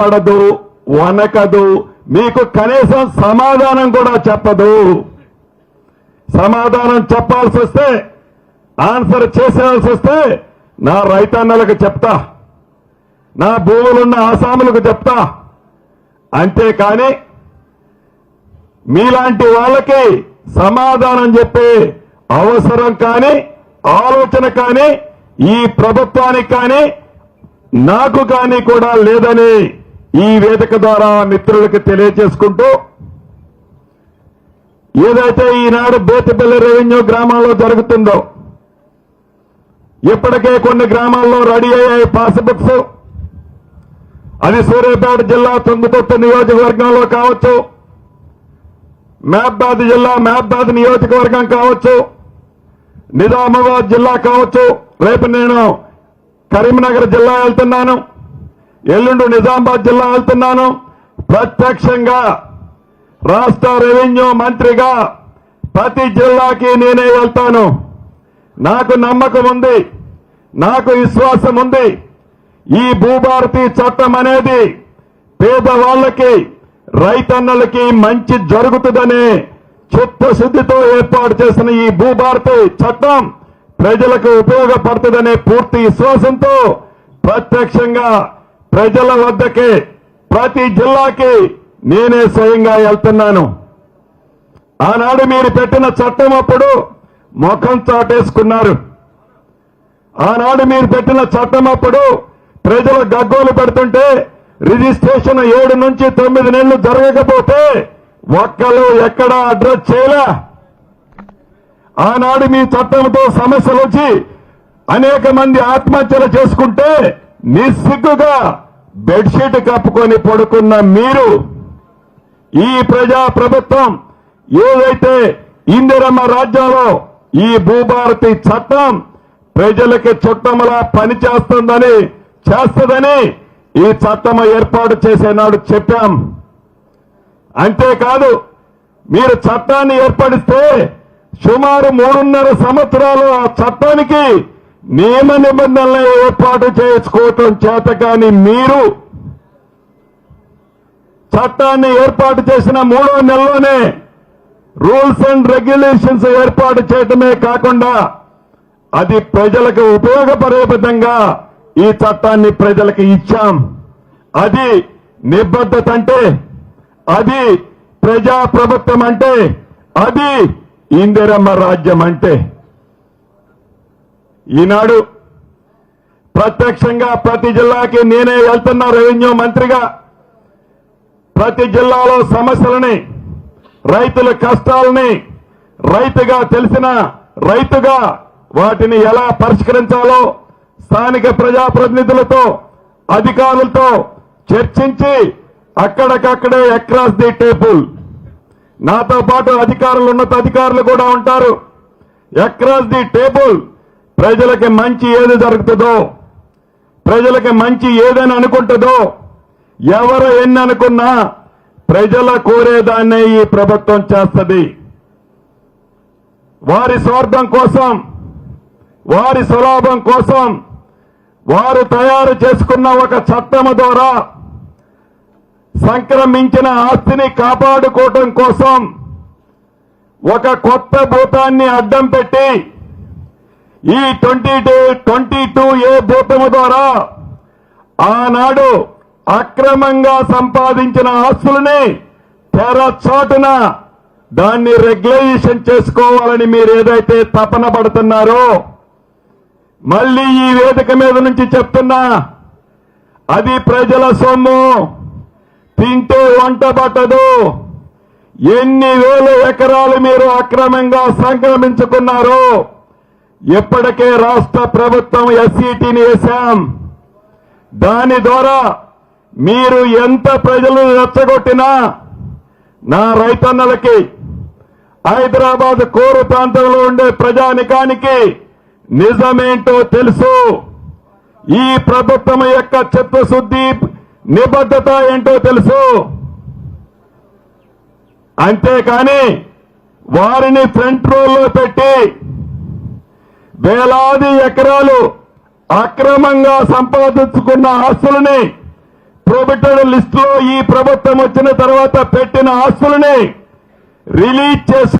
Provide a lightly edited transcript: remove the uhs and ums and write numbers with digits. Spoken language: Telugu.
పడదు, వనకదు, మీకు కనీసం సమాధానం కూడా చెప్పదు. సమాధానం చెప్పాల్సి వస్తే, ఆన్సర్ చేసేయాల్సి వస్తే నా రైతన్నలకు చెప్తా, నా భూములున్న ఆసాములకు చెప్తా. అంతేకాని మీలాంటి వాళ్ళకి సమాధానం చెప్పే అవసరం కానీ ఆలోచన కానీ ఈ ప్రభుత్వానికి కానీ నాకు కానీ కూడా లేదని ఈ వేదిక ద్వారా మిత్రులకు తెలియజేసుకుంటూ, ఏదైతే ఈనాడు బేతపల్లి రెవెన్యూ గ్రామాల్లో జరుగుతుందో, ఇప్పటికే కొన్ని గ్రామాల్లో రెడీ అయ్యాయి పాస్బుక్స్. అది సూర్యాపేట జిల్లా తుంగతుర్తి నియోజకవర్గంలో కావచ్చు, మహబూబాబాద్ జిల్లా మహబూబాబాద్ నియోజకవర్గం కావచ్చు, నిజామాబాద్ జిల్లా కావచ్చు. రేపు నేను కరీంనగర్ జిల్లా వెళ్తున్నాను, ఎల్లుండి నిజామాబాద్ జిల్లా వెళ్తున్నాను. ప్రత్యక్షంగా రాష్ట్ర రెవెన్యూ మంత్రిగా ప్రతి జిల్లాకి నేనే వెళ్తాను. నాకు నమ్మకం ఉంది, నాకు విశ్వాసం ఉంది. ఈ భూభారతి చట్టం అనేది పేదవాళ్లకి, రైతన్నలకి మంచి జరుగుతుందనే చిత్తశుద్ధితో ఏర్పాటు చేసిన ఈ భూభారతి చట్టం ప్రజలకు ఉపయోగపడుతుందనే పూర్తి విశ్వాసంతో ప్రత్యక్షంగా ప్రజల వద్దకే, ప్రతి జిల్లాకి నేనే స్వయంగా వెళ్తున్నాను. ఆనాడు మీరు పెట్టిన చట్టం అప్పుడు ముఖం చాటేసుకున్నారు. ఆనాడు మీరు పెట్టిన చట్టం అప్పుడు ప్రజలు గగ్గోలు పెడుతుంటే, రిజిస్ట్రేషన్ 7 నుంచి 9 నెలలు జరగకపోతే ఒక్కరు ఎక్కడా అడ్రస్ చేయలే. ఆనాడు మీ చట్టంతో సమస్యలు వచ్చి అనేక మంది ఆత్మహత్యలు చేసుకుంటే నిస్సిగ్గుగా బెడ్షీట్ కప్పుకొని పడుకున్న మీరు, ఈ ప్రజా ప్రభుత్వం ఏదైతే ఇందిరమ్మ రాజ్యంలో ఈ భూభారతి చట్టం ప్రజలకి చుట్టములా పనిచేస్తుందని, చేస్తుందని ఈ చట్టం ఏర్పాటు చేసేనాడు చెప్పాం. అంతేకాదు, మీరు చట్టాన్ని ఏర్పడిస్తే సుమారు 3.5 సంవత్సరాలు ఆ చట్టానికి నియమ నిబంధనలు ఏర్పాటు చేసుకోవటం చేతకాని మీరు చట్టాన్ని ఏర్పాటు చేసిన 3వ నెలలోనే రూల్స్ అండ్ రెగ్యులేషన్స్ ఏర్పాటు చేయటమే కాకుండా అది ప్రజలకు ఉపయోగపడే విధంగా ఈ చట్టాన్ని ప్రజలకు ఇచ్చాం. అది నిబద్ధత అంటే, అది ప్రజా ప్రభుత్వం అంటే, అది ఇందిరమ్మ రాజ్యం అంటే. ఈనాడు ప్రత్యక్షంగా ప్రతి జిల్లాకి నేనే వెళ్తున్నా రెవెన్యూ మంత్రిగా. ప్రతి జిల్లాలో సమస్యలని, రైతుల కష్టాలని రైతుగా తెలిసిన రైతుగా వాటిని ఎలా పరిష్కరించాలో స్థానిక ప్రజాప్రతినిధులతో, అధికారులతో చర్చించి అక్కడికక్కడే అక్రాస్ ది టేబుల్, నాతో పాటు అధికారులు, ఉన్నత అధికారులు కూడా ఉంటారు. అక్రాస్ ది టేబుల్ ప్రజలకి మంచి ఏది జరుగుతుందో, ప్రజలకి మంచి ఏదని అనుకుంటుందో, ఎవరు ఎన్ని అనుకున్నా ప్రజల కోరేదాన్నే ఈ ప్రభుత్వం చేస్తుంది. వారి స్వార్థం కోసం, వారి స్వలాభం కోసం వారు తయారు చేసుకున్న ఒక చట్టం ద్వారా సంక్రమించిన ఆస్తిని కాపాడుకోవటం కోసం ఒక కొత్త భూతాన్ని అడ్డం పెట్టి ఈ 22A భూతము ద్వారా ఆనాడు అక్రమంగా సంపాదించిన ఆస్తులని తెరచాటున దాన్ని రెగ్యులేషన్ చేసుకోవాలని మీరు ఏదైతే తపన పడుతున్నారో, మళ్ళీ ఈ వేదిక మీద నుంచి చెప్తున్నా, అది ప్రజల సొమ్ము, తింటే వంట పట్టదు. ఎన్ని వేల ఎకరాలు మీరు అక్రమంగా సంక్రమించుకున్నారో ఇప్పటికే రాష్ట్ర ప్రభుత్వం ఎస్సీటీని వేశాం. దాని ద్వారా మీరు ఎంత ప్రజలు రెచ్చగొట్టినా నా రైతన్నలకి, హైదరాబాద్ కోరు ప్రాంతంలో ఉండే ప్రజానికానికి నిజమేంటో తెలుసు. ఈ ప్రభుత్వం యొక్క చిత్తశుద్ధి, నిబద్ధత ఏంటో తెలుసు. అంతేకాని వారిని ఫ్రంట్ రోల్లో పెట్టి వేలాది ఎకరాలు అక్రమంగా సంపాదించుకున్న ఆస్తులని ప్రొహిబిటెడ్ లిస్ట్ లో ఈ ప్రభుత్వం వచ్చిన తర్వాత పెట్టిన ఆస్తులని రిలీజ్ చేసి